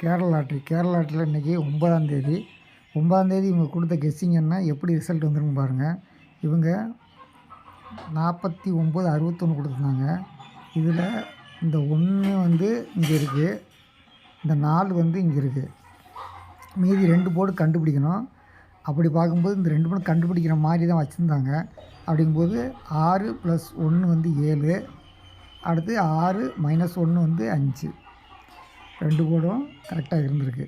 கேரளா லாட்டரியில் இன்றைக்கி 9ஆம் தேதி இவங்க கொடுத்த கெஸ்ஸிங் என்ன எப்படி ரிசல்ட் வந்துருன்னு பாருங்கள். இவங்க 49 61 கொடுத்துருந்தாங்க. இதில் இந்த 1 வந்து இங்கே இருக்குது, இந்த 4 வந்து இங்கே இருக்குது. மீதி 2 போர்டு கண்டுபிடிக்கணும். அப்படி பார்க்கும்போது இந்த 2 போர்டு கண்டுபிடிக்கிற மாதிரி தான் வச்சுருந்தாங்க. அப்படிங்கும்போது 6 + 1 வந்து 7, அடுத்து 6 - 1 வந்து 5. 2 போர்டும் கரெக்டாக இருந்திருக்கு.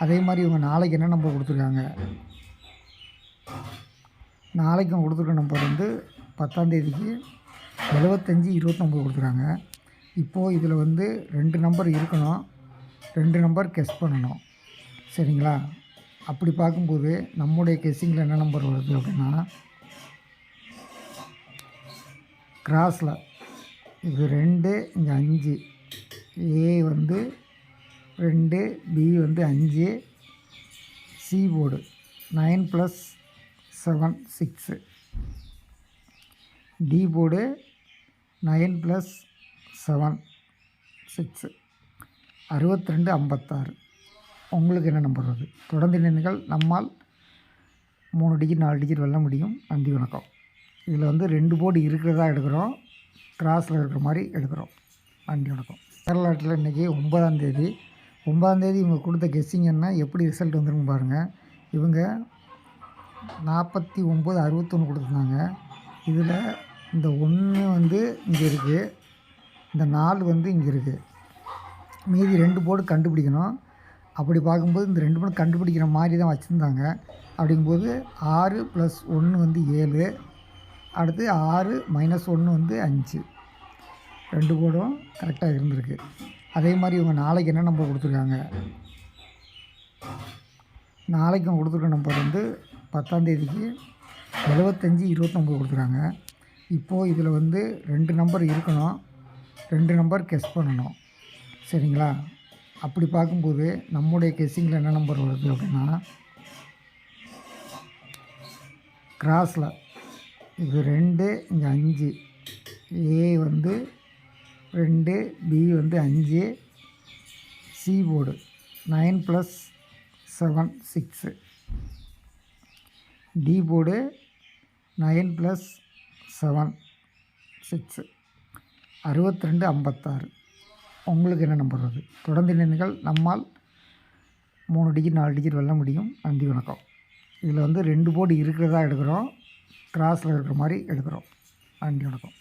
அதே மாதிரி இவங்க நாளைக்கு என்ன நம்பர் கொடுத்துருக்காங்க, நாளைக்கு அவங்க கொடுத்துருக்க நம்பர் வந்து 10ஆம் தேதிக்கு 75 29 கொடுத்துருக்காங்க. இப்போது இதில் வந்து 2 நம்பர் இருக்கணும், 2 நம்பர் கெஸ் பண்ணணும். சரிங்களா? அப்படி பார்க்கும்போது நம்முடைய கெஸ்ஸிங்கில் என்ன நம்பர் வருது அப்படின்னா, கிராஸில் இது 2, இங்கே 5, ஏ வந்து 2, பி வந்து 5, சி போர்டு 9 + 7 6, டி போர்டு 9 + 7 6, 62 56. உங்களுக்கு என்ன நம்பர் வருது? தொடர்ந்து எண்ணுங்கள். நம்மால் 3 டிஜிட் 4 டிஜிட் வெல்ல முடியும். நன்றி, வணக்கம். இதில் வந்து 2 போர்டு இருக்கிறதா எடுக்கிறோம், கிராஸில் இருக்கிற மாதிரி எடுக்கிறோம். நன்றி, வணக்கம். கேரளா லாட்டரியில் இன்றைக்கி 9ஆம் தேதி இவங்க கொடுத்த கெஸ்ஸிங் என்ன எப்படி ரிசல்ட் வந்துருன்னு பாருங்கள். இவங்க 49 61 கொடுத்துருந்தாங்க. இதில் இந்த 1 வந்து இங்கே இருக்குது, இந்த 4 வந்து இங்கே இருக்குது. மீதி 2 போர்டு கண்டுபிடிக்கணும். அப்படி பார்க்கும்போது இந்த 2 போர்டு கண்டுபிடிக்கிற மாதிரி தான் வச்சுருந்தாங்க. அப்படிங்கும்போது 6 + 1 வந்து 7, அடுத்து 6 - 1 வந்து 5. 2 போர்டும் கரெக்டாக இருந்திருக்கு. அதே மாதிரி இவங்க நாளைக்கு என்ன நம்பர் கொடுத்துருக்காங்க, நாளைக்கு அவங்க கொடுத்துருக்க நம்பர் வந்து 10ஆம் தேதிக்கு 75 29 கொடுத்துருக்காங்க. இப்போது இதில் வந்து 2 நம்பர் இருக்கணும், 2 நம்பர் கெஸ் பண்ணணும். சரிங்களா? அப்படி பார்க்கும்போது நம்முடைய கெஸ்ஸிங்கில் என்ன நம்பர் வருது அப்படின்னா, கிராஸில் இது 2, இங்கே 5, ஏ வந்து 2, பி வந்து 5, சி போர்டு 9 + 7 6, டி போர்டு 9 + 7 6, 62 56. உங்களுக்கு என்ன நம்பர் வருது? தொடர்ந்து எண்ணுங்கள். நம்மால் 3 டிஜிட் 4 டிஜிட் வெல்ல முடியும். நன்றி, வணக்கம். இதில் வந்து 2 போர்டு இருக்கிறதா எடுக்கிறோம், கிராஸில் இருக்கிற மாதிரி எடுக்கிறோம். நன்றி, வணக்கம்.